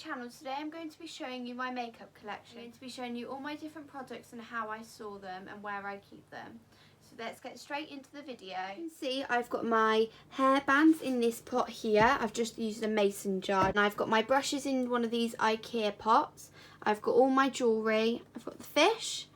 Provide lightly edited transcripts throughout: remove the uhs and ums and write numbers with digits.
channel. Today I'm going to be showing you my makeup collection. I'm going to be showing you all my different products and how I store them and where I keep them. So let's get straight into the video. You can see I've got my hair bands in this pot here. I've just used a mason jar. And I've got my brushes in one of these IKEA pots. I've got all my jewellery. I've got the fish.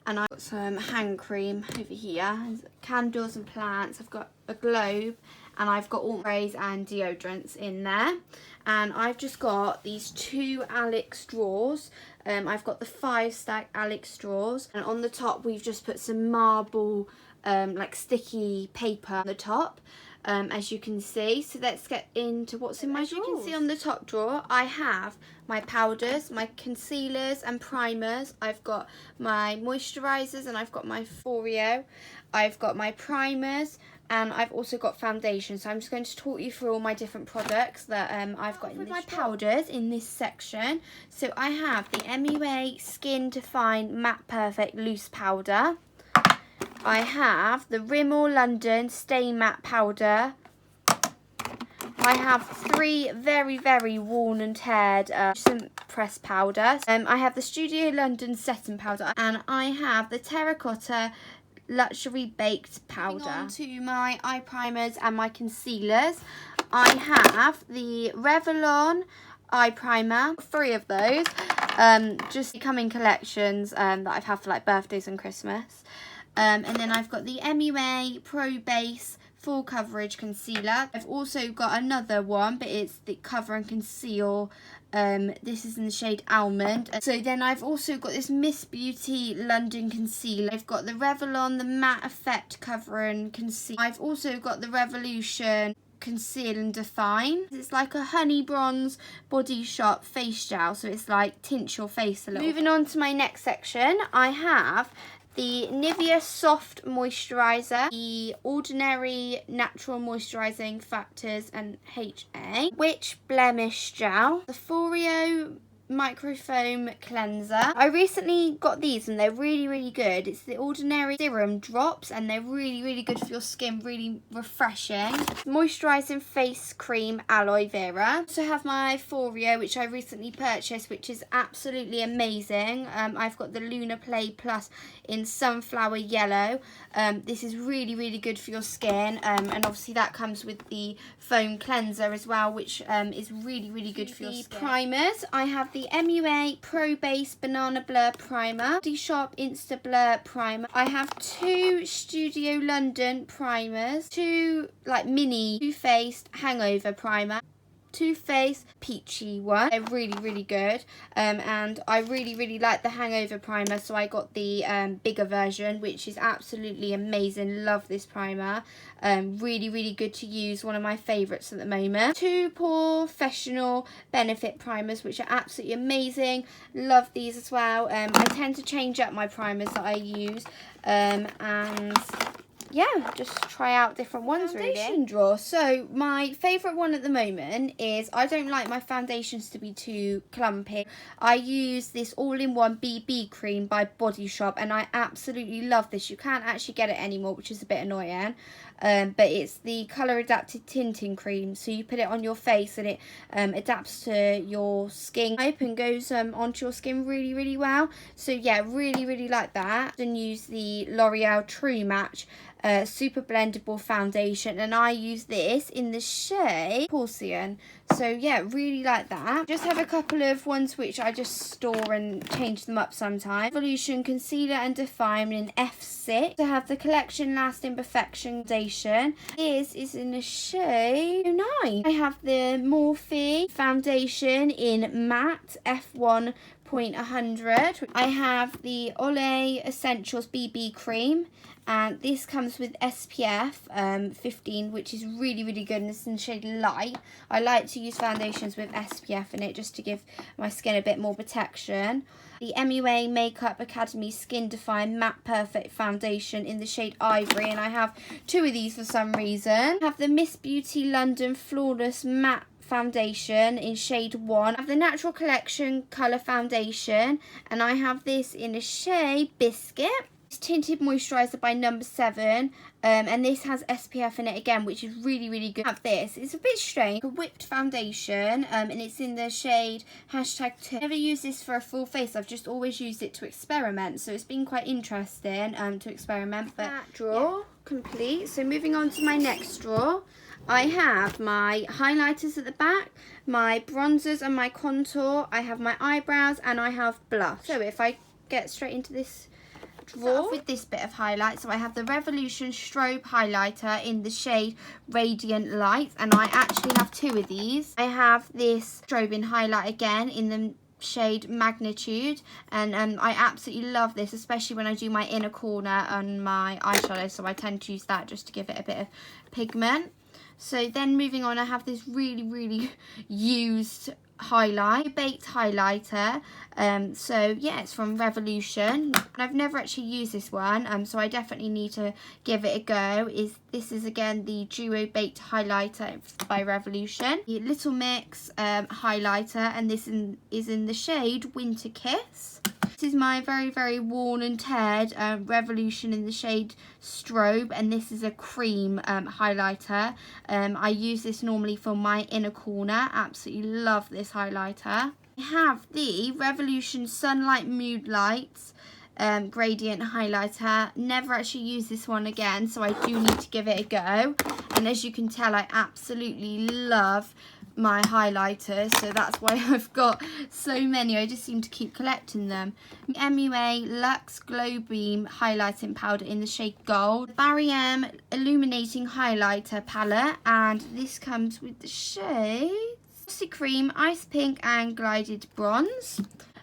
And I've got some hand cream over here. Candles and plants. I've got a globe. And I've got all sprays and deodorants in there. And I've just got these 2 Alex straws. I've got the 5-stack Alex straws. And on the top we've just put some marble, like sticky paper on the top. As you can see. So let's get into what's in my drawers. As you can see on the top drawer, I have my powders, my concealers and primers. I've got my moisturisers and I've got my Foreo. I've got my primers and I've also got foundation. So I'm just going to talk you through all my different products that I've got in this my powders in this section. So I have the MUA Skin Define Matte Perfect Loose Powder. I have the Rimmel London Stay Matte Powder. I have 3 very worn and teared press powder. I have the Studio London Setting Powder. And I have the Terracotta Luxury Baked Powder. Moving on to my eye primers and my concealers. I have the Revlon eye primer, 3 of those. Just coming collections that I've had for like birthdays and Christmas. And then I've got the MUA Pro Base Full Coverage Concealer. I've also got another one, but it's the Cover and Conceal. This is in the shade Almond. So then I've also got this Miss Beauty London Concealer. I've got the Revlon, the Matte Effect Cover and Conceal. I've also got the Revolution Conceal and Define. It's like a honey bronze Body Shop face gel, so it's like tints your face a little. Moving on to my next section, I have the Nivea Soft Moisturiser, the Ordinary Natural Moisturising Factors and HA, Witch Blemish Gel, the Foreo Microfoam Cleanser. I recently got these and they're really good. It's the Ordinary Serum Drops and they're really good for your skin, really refreshing. Moisturising Face Cream Aloe Vera. I also have my Foreo, which I recently purchased, which is absolutely amazing. I've got the Luna Play Plus in Sunflower Yellow. This is really good for your skin, and obviously that comes with the foam cleanser as well, which is really good for your skin. Primers, I have the MUA Pro Base Banana Blur Primer, Body Shop Insta Blur Primer. I have 2 Studio London primers, 2 like mini Too Faced Hangover Primer, Too Faced Peachy one. They're really good, and I really like the Hangover primer, so I got the bigger version, which is absolutely amazing. Love this primer. Really good to use, one of my favourites at the moment. 2 Professional Benefit primers, which are absolutely amazing. Love these as well. I tend to change up my primers that I use, and yeah, just try out different ones really. Foundation drawer. So my favourite one at the moment is, I don't like my foundations to be too clumpy. I use this all-in-one BB cream by Body Shop and I absolutely love this. You can't actually get it anymore, which is a bit annoying. But it's the colour adapted tinting cream, so you put it on your face and it adapts to your skin type and goes onto your skin really well. So yeah, really like that. And use the L'Oreal True Match Super Blendable Foundation, and I use this in the shade Porcelain. So yeah, really like that. Just have a couple of ones which I just store and change them up sometimes. Revolution Concealer and Define in F6. To have the Collection Lasting Perfection Foundation. This is in the shade 09. I have the Morphe Foundation in Matte F1 .100. I have the Olay Essentials BB Cream, and this comes with SPF 15, which is really good, and it's in the shade Light. I like to use foundations with SPF in it just to give my skin a bit more protection. The MUA Makeup Academy Skin Define Matte Perfect Foundation in the shade Ivory, and I have 2 of these for some reason. I have the Miss Beauty London Flawless Matte Foundation in shade 1. I have the Natural Collection Colour Foundation, and I have this in a shade Biscuit. Tinted Moisturiser by Number 7. And this has SPF in it again, which is really, really good. I have this. It's a bit strange. A whipped foundation, and it's in the shade #2. I've never used this for a full face. I've just always used it to experiment. So it's been quite interesting to experiment. But that drawer complete. So moving on to my next drawer. I have my highlighters at the back, my bronzers and my contour. I have my eyebrows and I have blush. So if I get straight into this drawer with this bit of highlight, so I have the Revolution Strobe highlighter in the shade Radiant Light, and I actually have 2 of these. I have this strobing highlight again in the shade Magnitude, and I absolutely love this, especially when I do my inner corner and my eyeshadow, so I tend to use that just to give it a bit of pigment. So then moving on, I have this really, really used baked highlighter. So yeah, it's from Revolution, and I've never actually used this one, so I definitely need to give it a go. This is again the Duo Baked Highlighter by Revolution, the Little Mix highlighter, and this is in the shade Winter Kiss. This is my very, very worn and teared Revolution in the shade Strobe, and this is a cream highlighter. I use this normally for my inner corner. Absolutely love this highlighter. I have the Revolution Sunlight Mood Lights gradient highlighter. Never actually used this one again, so I do need to give it a go. And as you can tell, I absolutely love my highlighters, so that's why I've got so many. I just seem to keep collecting them. MUA Luxe Glow Beam highlighting powder in the shade Gold, Barry M illuminating highlighter palette, and this comes with the shades Glossy Cream, Ice Pink and Glided Bronze.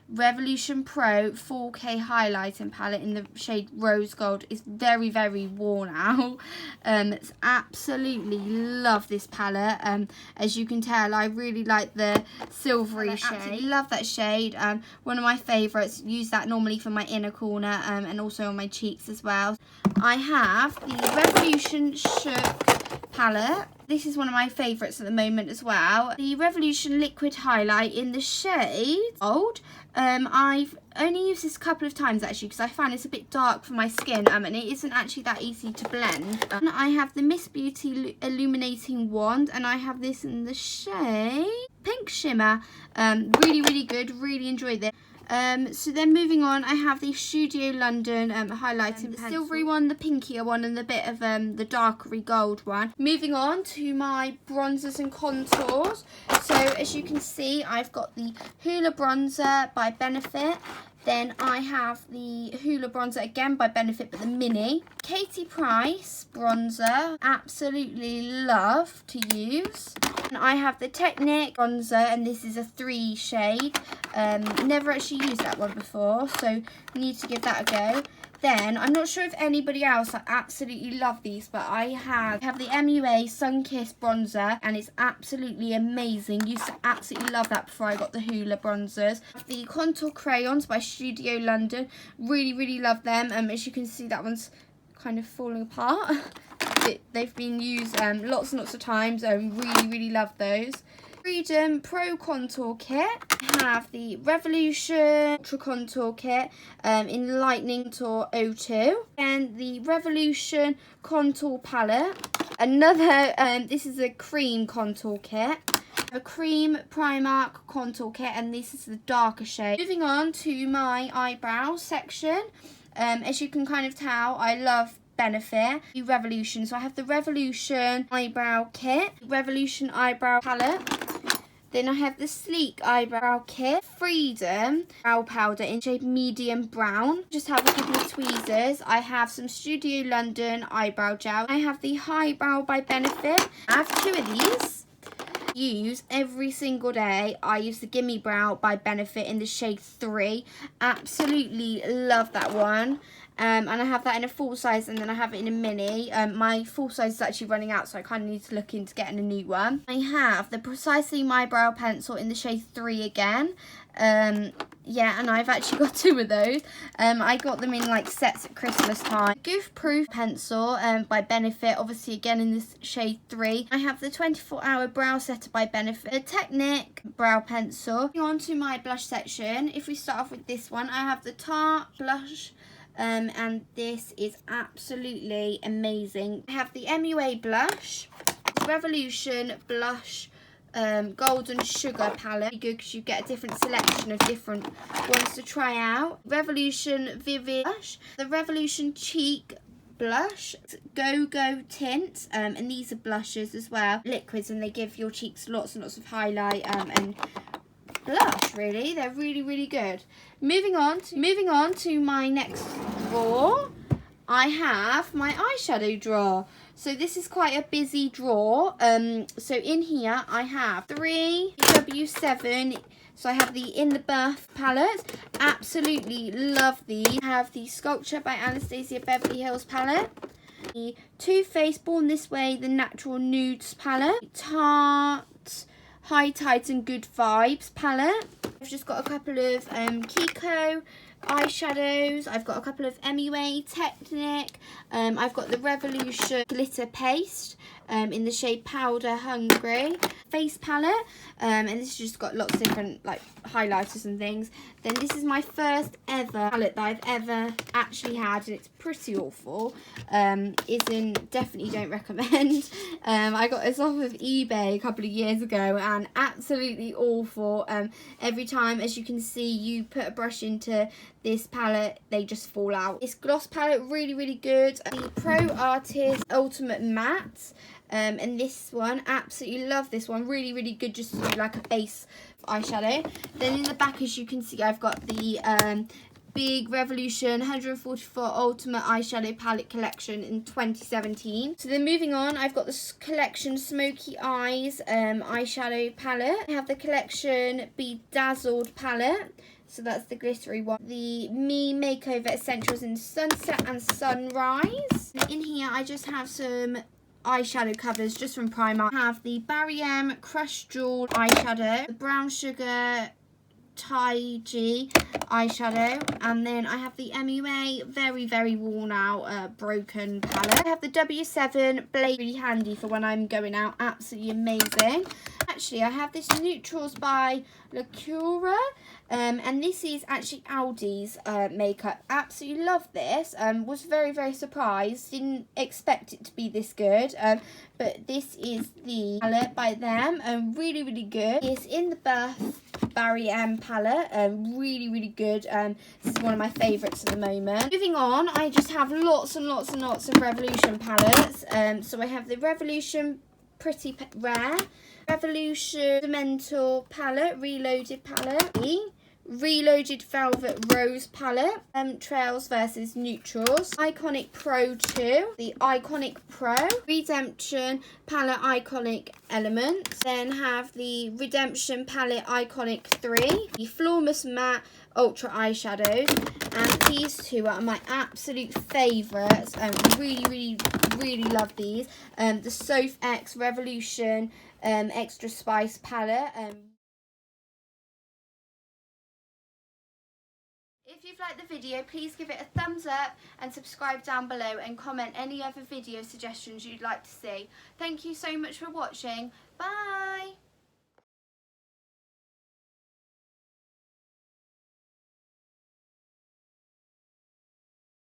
Revolution Pro 4K highlighting palette in the shade Rose Gold is very, very worn out. It's absolutely love this palette. As you can tell, I really like the silvery shade. Absolutely love that shade. One of my favourites. Use that normally for my inner corner and also on my cheeks as well. I have the Revolution Shook palette. This is one of my favourites at the moment as well. The Revolution Liquid Highlight in the shade Gold. I've only used this a couple of times actually, because I find it's a bit dark for my skin, and it isn't actually that easy to blend. I have the Miss Beauty Illuminating Wand, and I have this in the shade Pink Shimmer. Really, really good. Really enjoy this. So then moving on, I have the Studio London highlighting the silvery one, the pinkier one, and the bit of the darkery gold one. Moving on to my bronzers and contours. So as you can see, I've got the Hoola Bronzer by Benefit. Then I have the Hoola Bronzer again by Benefit, but the mini. Katie Price bronzer, absolutely love to use. And I have the Technic bronzer, and this is a 3 shade. Never actually used that one before, so need to give that a go. Then, I'm not sure if anybody else, I absolutely love these, but I have the MUA Sunkissed bronzer, and it's absolutely amazing. Used to absolutely love that before I got the Hoola bronzers. The Contour Crayons by Studio London, really, really love them. As you can see, that one's kind of falling apart. They've been used lots and lots of times. I really, really love those. Freedom Pro Contour Kit. I have the Revolution Ultra Contour Kit in Lightning Tour 02, and the Revolution Contour Palette. Another, this is a cream contour kit. A cream Primark contour kit, and this is the darker shade. Moving on to my eyebrow section. As you can kind of tell, I love Benefit, the Revolution. So I have the Revolution Eyebrow Kit, Revolution Eyebrow Palette. Then I have the Sleek Eyebrow Kit, Freedom Brow Powder in shade Medium Brown. Just have a couple of tweezers. I have some Studio London Eyebrow Gel. I have the Highbrow by Benefit. I have 2 of these. Use every single day. I use the Gimme Brow by Benefit in the shade 3. Absolutely love that one. And I have that in a full size, and then I have it in a mini. My full size is actually running out, so I kind of need to look into getting a new one. I have the Precisely My Brow Pencil in the shade 3 again. Yeah, and I've actually got 2 of those. I got them in like sets at Christmas time. Goof Proof Pencil by Benefit, obviously again in this shade 3. I have the 24-hour Brow Setter by Benefit. The Technic Brow Pencil. Moving on to my blush section. If we start off with this one, I have the Tarte Blush and this is absolutely amazing. I have the MUA blush, Revolution blush golden sugar palette. Really good because you get a different selection of different ones to try out. Revolution Vivid blush, the Revolution cheek blush, Go tint, and these are blushes as well, liquids, and they give your cheeks lots and lots of highlight and blush. Really, they're really good. Moving on to my next drawer, I have my eyeshadow drawer. So this is quite a busy drawer. So in here I have 3 W7. So I have the In the Buff palette. Absolutely love these. I have the Sculpture by Anastasia Beverly Hills palette. The Too Faced Born This Way, the Natural Nudes palette. Tarte High Titan Good Vibes palette. I've just got a couple of Kiko eyeshadows. I've got a couple of MUA Technic. I've got the Revolution glitter paste in the shade Powder Hungry face palette, and this has just got lots of different like highlighters and things. Then this is my first ever palette that I've ever actually had, and it's pretty awful. Definitely don't recommend. I got this off of eBay a couple of years ago, and absolutely awful. Every time, as you can see, you put a brush into this palette, they just fall out. This gloss palette, really good. The Pro Artist Ultimate Matte, and this one, absolutely love this one. Really good, just to do like a base eyeshadow. Then in the back, as you can see, I've got the big Revolution 144 Ultimate Eyeshadow Palette Collection in 2017. So then moving on, I've got this collection Smoky Eyes eyeshadow palette. I have the collection Bedazzled palette. So that's the glittery one. The Me Makeover Essentials in Sunset and Sunrise. In here, I just have some eyeshadow covers just from Primark. I have the Barry M Crushed Jewel eyeshadow, the Brown Sugar Taiji eyeshadow, and then I have the MUA very worn out broken palette. I have the W7 Blade, really handy for when I'm going out, absolutely amazing. Actually, I have this Neutrals by Lacura, and this is actually Aldi's makeup. Absolutely love this. Was very surprised, didn't expect it to be this good, but this is the palette by them, really good. It's In the Buff Barry M palette, really good. This is one of my favourites at the moment. Moving on, I just have lots and lots of Revolution palettes. So I have the Revolution Pretty Rare, Revolution Mental palette, Reloaded palette, the Reloaded Velvet Rose palette, Trails versus Neutrals, Iconic Pro 2, the Iconic Pro, Redemption palette Iconic Elements, then have the Redemption palette Iconic 3, the Flawless Matte Ultra eyeshadows, and these two are my absolute favourites. Really love these. The Soph X Revolution Extra Spice palette. If you've liked the video, please give it a thumbs up and subscribe down below, and comment any other video suggestions you'd like to see. Thank you so much for watching. Bye!